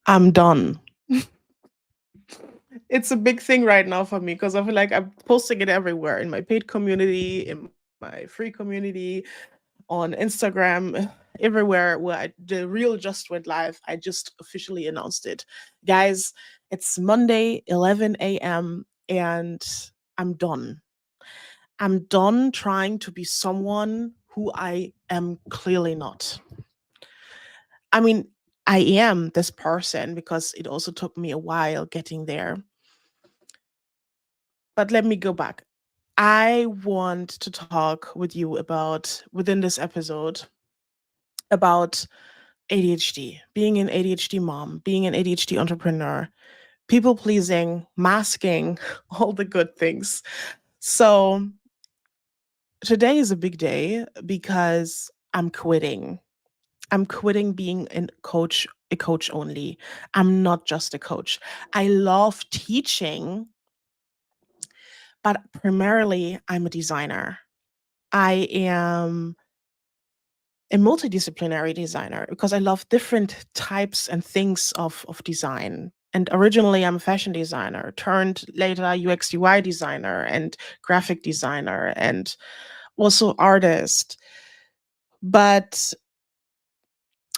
I'm done. It's a big thing right now for me because I feel like I'm posting it everywhere in my paid community, in my free community, on Instagram, everywhere where the reel just went live. I just officially announced it. Guys, it's Monday, 11 a.m., and I'm done. I'm done trying to be someone who I am clearly not. I mean, I am this person because it also took me a while getting there. But let me go back. I want to talk with you about, within this episode, about ADHD, being an ADHD mom, being an ADHD entrepreneur, people pleasing, masking, all the good things. So today is a big day because I'm quitting. I'm quitting being a coach only. I'm not just a coach. I love teaching, but primarily I'm a designer. I am a multidisciplinary designer because I love different types and things of design. And originally, I'm a fashion designer, turned later UX UI designer and graphic designer and also artist. But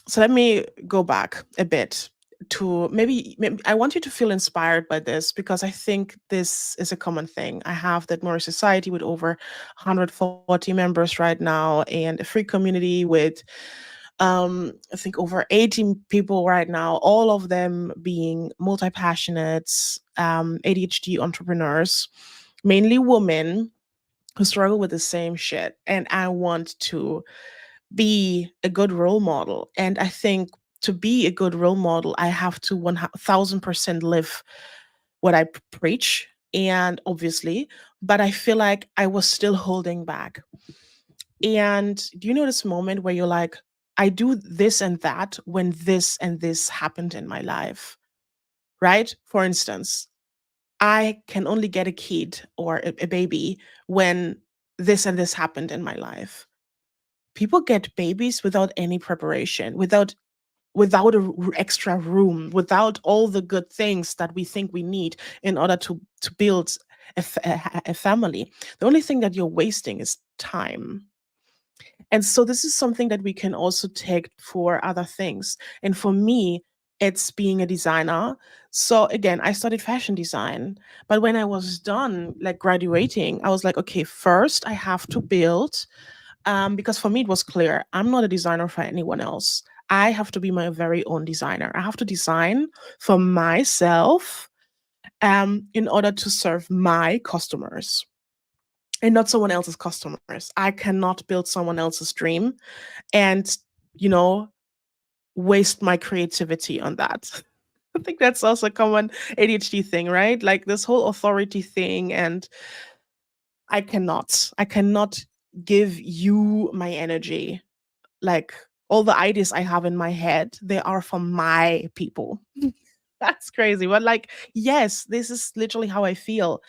so let me go back a bit to maybe I want you to feel inspired by this because I think this is a common thing. I have the Admori Society with over 140 members right now and a free community with I think over 80 people right now, all of them being multi-passionate ADHD entrepreneurs, mainly women who struggle with the same shit. And I want to be a good role model. And I think to be a good role model, I have to 1000% live what I preach. And obviously, but I feel like I was still holding back. And do you know this moment where you're like, I do this and that when this and this happened in my life, right? For instance, I can only get a kid or a baby when this and this happened in my life. People get babies without any preparation, without extra room, without all the good things that we think we need in order to build a family. The only thing that you're wasting is time. And so this is something that we can also take for other things. And for me, it's being a designer. So again, I studied fashion design, but when I was done, like graduating, I was like, okay, first I have to build, because for me it was clear I'm not a designer for anyone else. I have to be my very own designer. I have to design for myself, in order to serve my customers and not someone else's customers. I cannot build someone else's dream and, you know, waste my creativity on that. I think that's also a common ADHD thing, right? Like this whole authority thing. And I cannot give you my energy. Like all the ideas I have in my head, they are from my people. That's crazy. But like, yes, this is literally how I feel.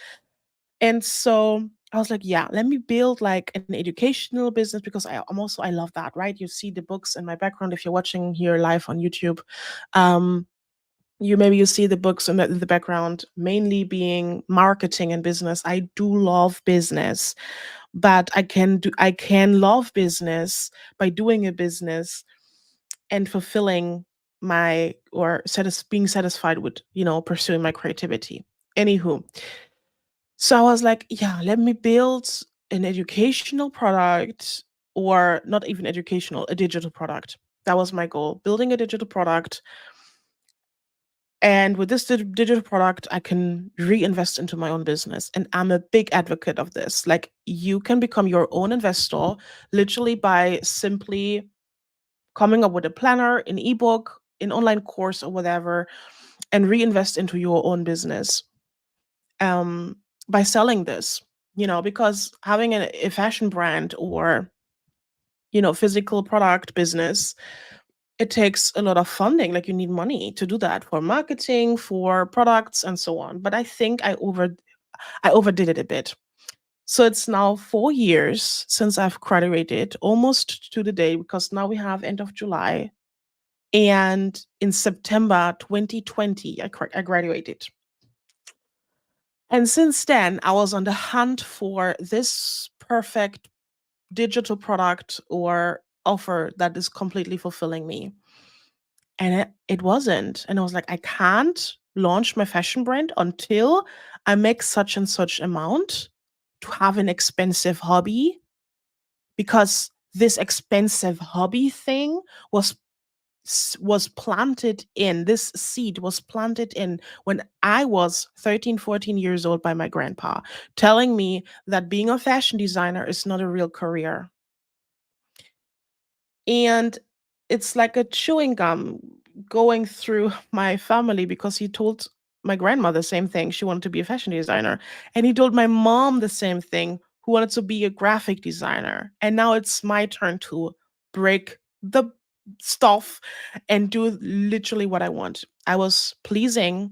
And so I was like, yeah, let me build like an educational business because I love that, right? You see the books in my background if you're watching here live on YouTube. Um, you see the books in the background, mainly being marketing and business. I do love business, but I can love business by doing a business and fulfilling my or being satisfied with pursuing my creativity. Anywho, so I was like, yeah, let me build an educational product, or not even educational, a digital product. That was my goal, building a digital product. And with this digital product, I can reinvest into my own business. And I'm a big advocate of this. Like, you can become your own investor literally by simply coming up with a planner, an ebook, an online course, or whatever, and reinvest into your own business, um, by selling this. Because having a fashion brand or physical product business, it takes a lot of funding. Like, you need money to do that for marketing, for products, and so on. But I think I overdid it a bit. So it's now 4 years since I've graduated, almost to the day, because now we have end of July. And in September 2020, I graduated. And since then, I was on the hunt for this perfect digital product or offer that is completely fulfilling me. And it wasn't. And I was like, I can't launch my fashion brand until I make such and such amount to have an expensive hobby, because this expensive hobby thing was was planted in, this seed was planted in when I was 13, 14 years old by my grandpa, telling me that being a fashion designer is not a real career. And it's like a chewing gum going through my family, because he told my grandma the same thing. She wanted to be a fashion designer. And he told my mom the same thing, who wanted to be a graphic designer. And now it's my turn to break the stuff and do literally what I want. I was pleasing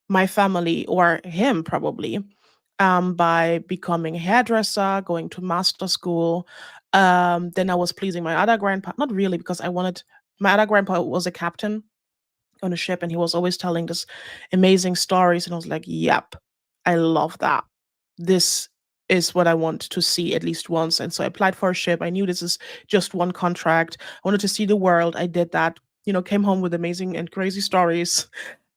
my family, or him probably, by becoming a hairdresser, going to master school. Then I was pleasing my other grandpa, not really, because I wanted, my other grandpa was a captain on a ship and he was always telling this amazing stories. And I was like, yep, I love that. This is what I want to see at least once. And so I applied for a ship. I knew this is just one contract. I wanted to see the world. I did that, came home with amazing and crazy stories.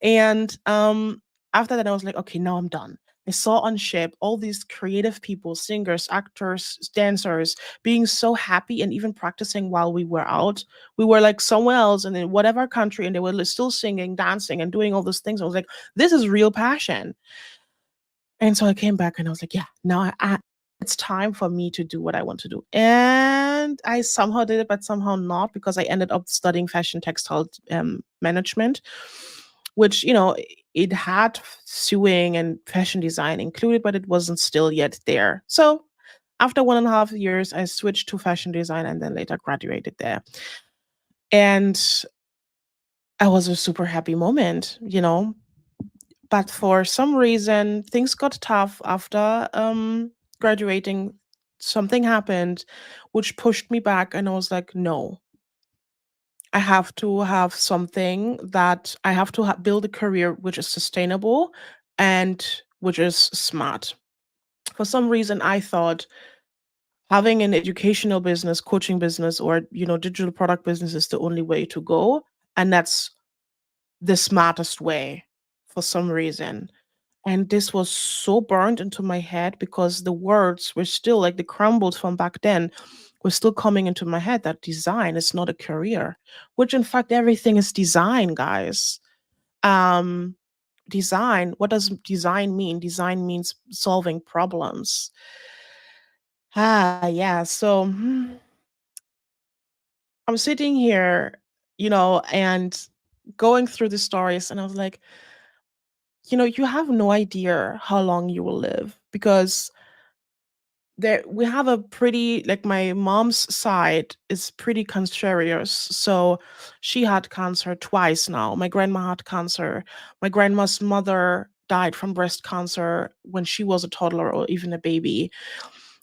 And after that, I was like, okay, now I'm done. I saw on ship all these creative people, singers, actors, dancers, being so happy and even practicing while we were out. We were like somewhere else and in whatever country, and they were still singing, dancing, and doing all those things. I was like, this is real passion. And so I came back and I was like, yeah, now it's time for me to do what I want to do. And I somehow did it, but somehow not, because I ended up studying fashion textile management, which, it had sewing and fashion design included, but it wasn't still yet there. So after 1.5 years, I switched to fashion design and then later graduated there. And I was a super happy moment. But for some reason, things got tough after graduating. Something happened which pushed me back, and I was like, no, I have to have something that I have to build a career which is sustainable and which is smart. For some reason, I thought having an educational business, coaching business, or digital product business is the only way to go, and that's the smartest way for some reason. And this was so burned into my head because the words were still like the crumbles from back then were still coming into my head, that design is not a career, which in fact everything is design, guys. Um, Design, what does design mean? Design means solving problems. Yeah. So I'm sitting here, and going through the stories, and I was like, you have no idea how long you will live, because there we have a pretty, like, my mom's side is pretty cancerous. So she had cancer twice now. My grandma had cancer. My grandma's mother died from breast cancer when she was a toddler or even a baby.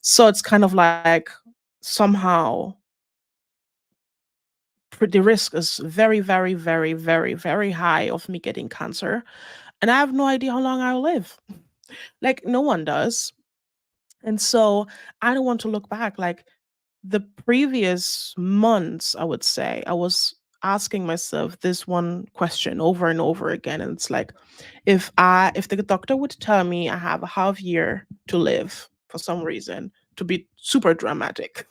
So it's kind of like, somehow, the risk is very, very, very, very, very high of me getting cancer. And I have no idea how long I'll live. Like, no one does. And so I don't want to look back. Like, the previous months, I would say, I was asking myself this one question over and over again. And it's like, if the doctor would tell me I have a half year to live for some reason, to be super dramatic,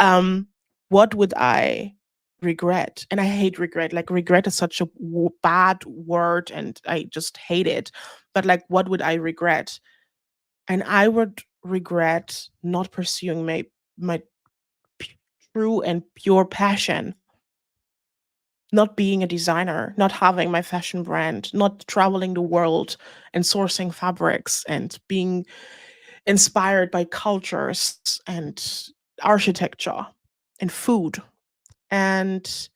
um, what would I regret? And I hate regret. Like, regret is such a bad word and I just hate it. But like, what would I regret? And I would regret not pursuing my p- true and pure passion, not being a designer, not having my fashion brand, not traveling the world and sourcing fabrics and being inspired by cultures and architecture and food. And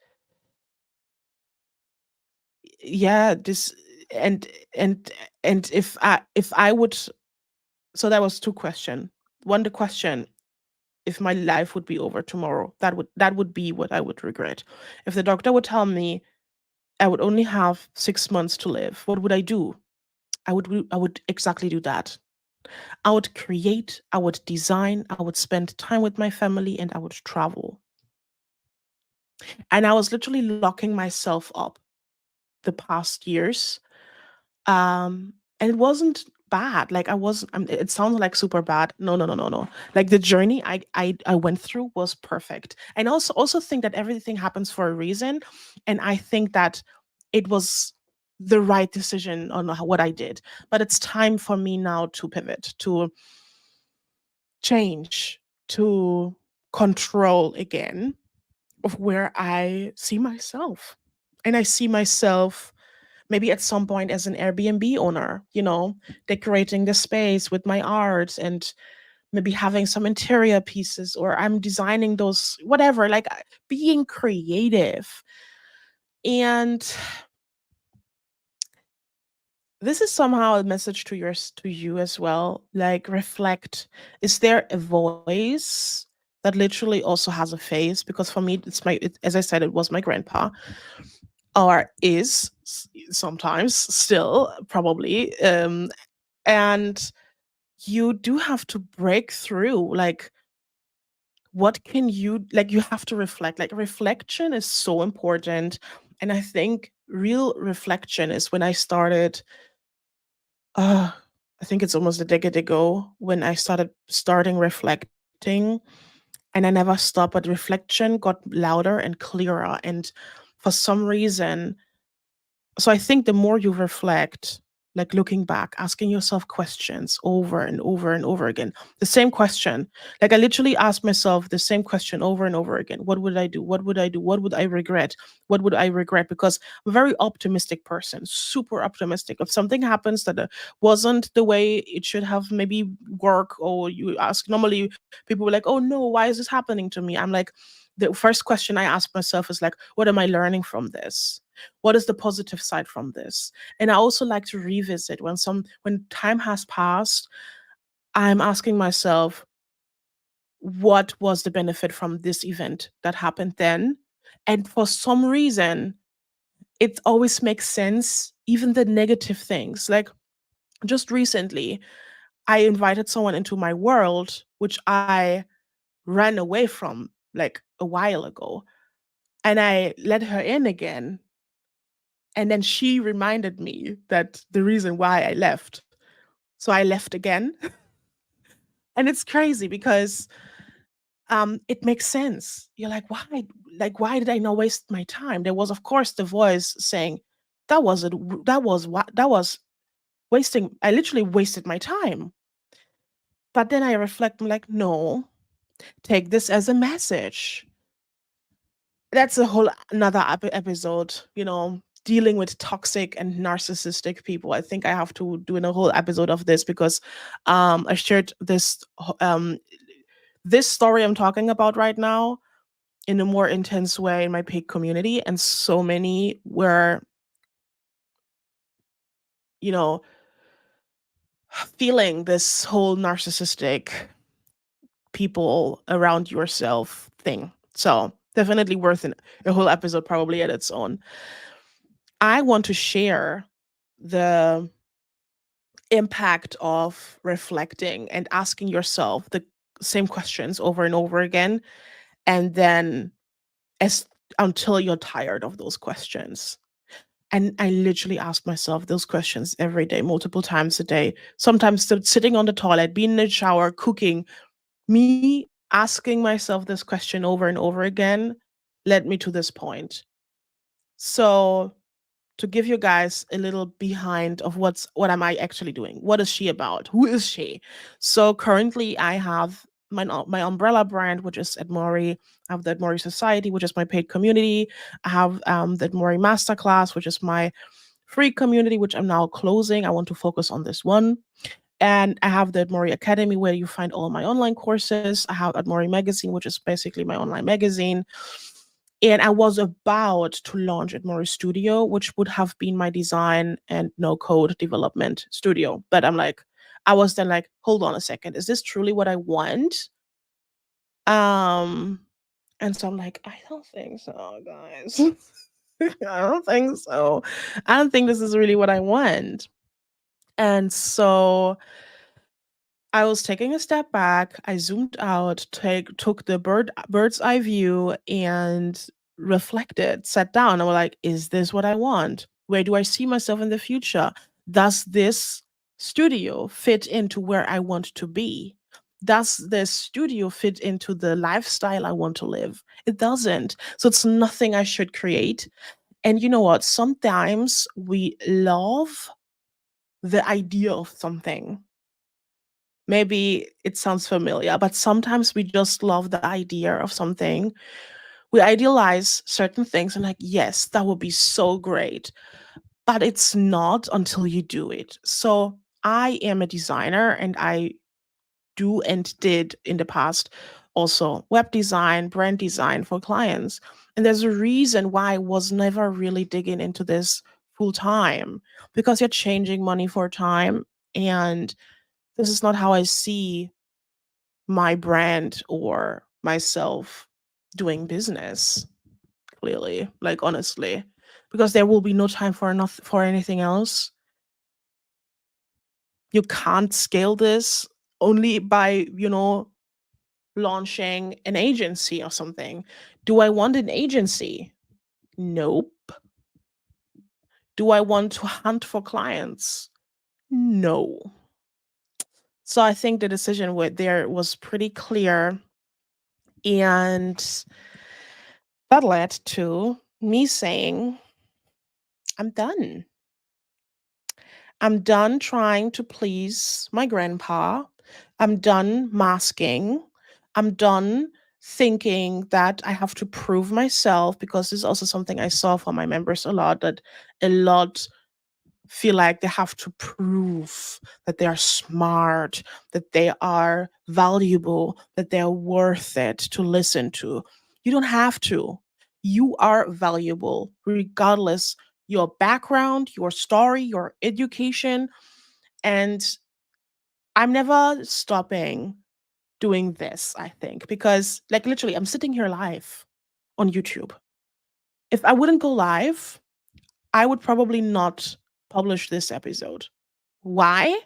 yeah, this and and and if I would, so that was two question. One, the question, if my life would be over tomorrow, that would be what I would regret. If the doctor would tell me I would only have 6 months to live, what would I do? I would exactly do that. I would create, I would design, I would spend time with my family, and I would travel. And I was literally locking myself up the past years. And it wasn't bad. Like I wasn't. It sounds like super bad. No, no, no, no, no. Like the journey I went through was perfect. And also think that everything happens for a reason. And I think that it was the right decision on what I did. But it's time for me now to pivot, to change, to control again of where I see myself. And I see myself maybe at some point as an Airbnb owner, decorating the space with my art and maybe having some interior pieces, or I'm designing those, whatever, like being creative. And this is somehow a message to you as well. Like, reflect. Is there a voice that literally also has a face? Because for me, as I said, it was my grandpa, or is sometimes still probably. And you do have to break through. Like, what can you, like, you have to reflect. Like, reflection is so important. And I think real reflection is when I started, uh I think it's almost a decade ago, when I starting reflecting, and I never stopped. But reflection got louder and clearer, and for some reason, so I think the more you reflect, like looking back, asking yourself questions over and over and over again, the same question. Like, I literally asked myself the same question over and over again. What would I do? What would I do? What would I regret? What would I regret? Because I'm a very optimistic person, super optimistic. If something happens that wasn't the way it should have maybe work, or you ask, normally people were like, oh no, why is this happening to me? I'm like, the first question I ask myself is like, what am I learning from this? What is the positive side from this? And I also like to revisit when time has passed. I'm asking myself, what was the benefit from this event that happened then? And for some reason, it always makes sense, even the negative things. Like, just recently, I invited someone into my world, which I ran away from like a while ago. And I let her in again. And then she reminded me that the reason why I left. So I left again. And it's crazy because it makes sense. You're like, why? Like, why did I not waste my time? There was, of course, the voice saying, that was wasting. I literally wasted my time. But then I reflect, I'm like, no, take this as a message. That's a whole another episode, dealing with toxic and narcissistic people. I think I have to do a whole episode of this, because I shared this story I'm talking about right now in a more intense way in my paid community, and so many were, you know feeling this whole narcissistic people around yourself thing. So definitely worth a whole episode, probably at its own. I want to share the impact of reflecting and asking yourself the same questions over and over again, and then, as until you're tired of those questions. And I literally ask myself those questions every day, multiple times a day. Sometimes sitting on the toilet, being in the shower, cooking. Me asking myself this question over and over again led me to this point. So, to give you guys a little behind of what am I actually doing? What is she about? Who is she? So currently I have my umbrella brand, which is Admori. I have the Admori Society, which is my paid community. I have the Admori Masterclass, which is my free community, which I'm now closing. I want to focus on this one. And I have the Admori Academy, where you find all my online courses. I have Admori Magazine, which is basically my online magazine. And I was about to launch Admori Studio, which would have been my design and no code development studio. But I was then like, hold on a second, is this truly what I want? Um, and so I'm like, I don't think so, guys. I don't think so. I don't think this is really what I want. And so I was taking a step back. I zoomed out, took the bird's eye view, and reflected. Sat down. I was like, "Is this what I want? Where do I see myself in the future? Does this studio fit into where I want to be? Does this studio fit into the lifestyle I want to live? It doesn't. So it's nothing I should create. And you know what? Sometimes we love the idea of something. Maybe it sounds familiar, but sometimes we just love the idea of something. We idealize certain things and like, yes, that would be so great, but it's not until you do it. So I am a designer and I do and did in the past also web design, brand design for clients. And there's a reason why I was never really digging into this full time because you're changing money for time. And this is not how I see my brand or myself doing business, clearly, like honestly, because there will be no time for enough for anything else. You can't scale this only by, launching an agency or something. Do I want an agency? Nope. Do I want to hunt for clients? No. So I think the decision with there was pretty clear, and that led to me saying, I'm done. I'm done trying to please my grandpa. I'm done masking. I'm done thinking that I have to prove myself, because this is also something I saw from my members a lot, that a lot feel like they have to prove that they are smart, that they are valuable, that they're worth it to listen to. You don't have to. You are valuable regardless your background, your story, your education. And I'm never stopping doing this, I think, because like literally I'm sitting here live on YouTube. If I wouldn't go live, I would probably not publish this episode. Why?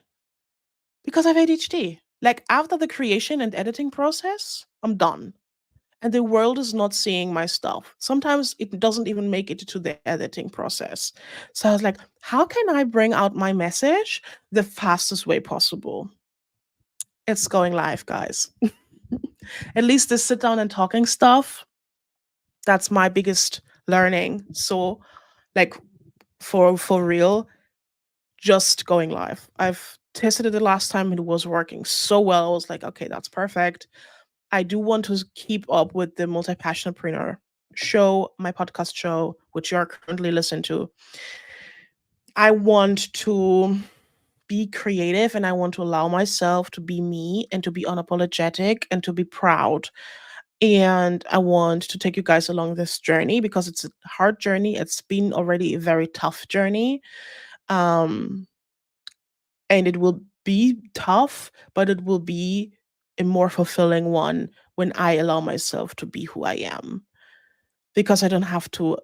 Because I have ADHD. Like after the creation and editing process, I'm done. And the world is not seeing my stuff. Sometimes it doesn't even make it to the editing process. So I was like, how can I bring out my message the fastest way possible? It's going live, guys. At least the sit down and talking stuff, that's my biggest learning. So like for real, just going live. I've tested it the last time, it was working so well. I was like, okay, that's perfect. I do want to keep up with the Multi-Passionpreneur show, my podcast show, which you are currently listening to. I want to be creative and I want to allow myself to be me and to be unapologetic and to be proud. And I want to take you guys along this journey because it's a hard journey. It's been already a very tough journey. Um, and it will be tough, but it will be a more fulfilling one when I allow myself to be who I am, because I don't have to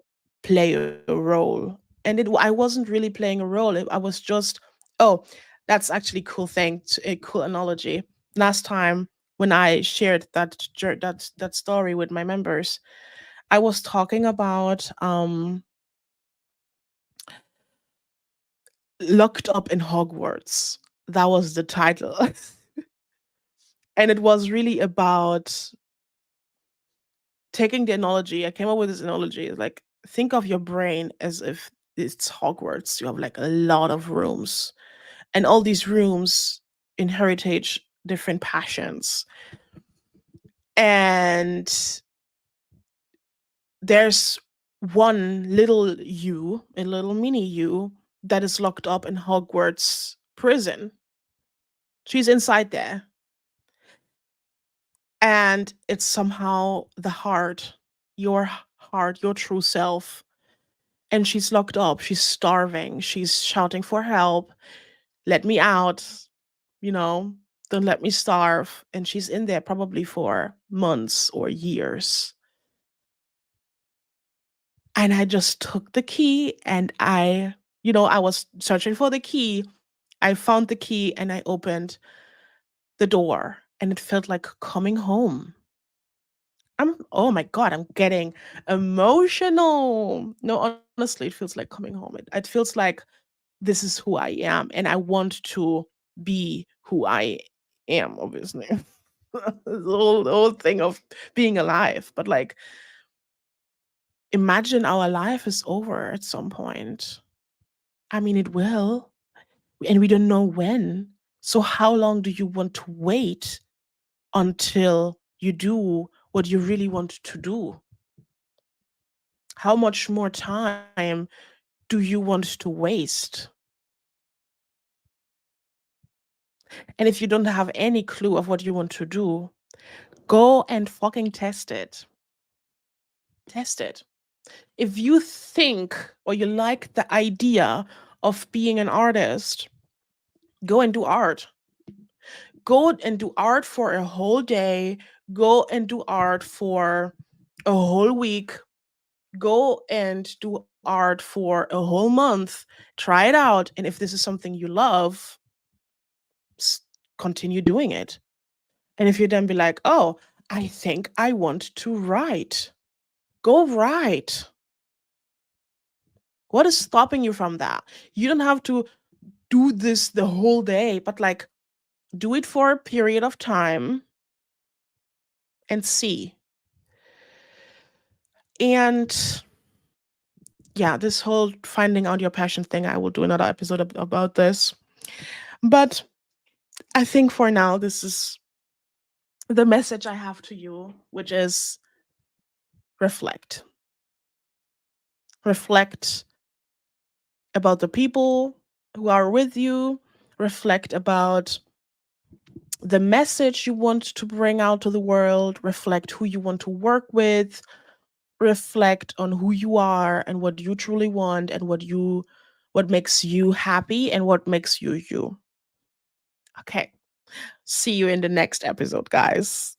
play a role. And I wasn't really playing a role. I was just, oh, that's actually a cool thing, a cool analogy. Last time when I shared that story with my members, I was talking about locked up in Hogwarts. That was the title. And it was really about taking the analogy. I came up with this analogy. Like, think of your brain as if it's Hogwarts. You have like a lot of rooms, and all these rooms inherit different passions. And there's one little you, a little mini you, that is locked up in Hogwarts prison. She's inside there. And it's somehow the heart, your heart, your true self. And she's locked up. She's starving. She's shouting for help. Let me out. You know, Don't let me starve. And she's in there probably for months or years. And I just took the key and I was searching for the key. I found the key and I opened the door and it felt like coming home. Oh my God, I'm getting emotional. No, honestly, it feels like coming home. It feels like this is who I am and I want to be who I am, obviously. The whole thing of being alive. But like, imagine our life is over at some point. I mean, it will, and we don't know when. So, how long do you want to wait until you do what you really want to do? How much more time do you want to waste? And if you don't have any clue of what you want to do, go and fucking test it. Test it. If you think or you like the idea of being an artist, go and do art. Go and do art for a whole day. Go and do art for a whole week. Go and do art for a whole month. Try it out. And if this is something you love, continue doing it. And if you then be like, oh, I think I want to write, go write. What is stopping you from that? You don't have to do this the whole day, but like do it for a period of time and see. And yeah, this whole finding out your passion thing, I will do another episode about this. But I think for now, this is the message I have to you, which is reflect. Reflect about the people who are with you, reflect about the message you want to bring out to the world, reflect who you want to work with, reflect on who you are and what you truly want and what makes you happy and what makes you you. Okay. See you in the next episode, guys.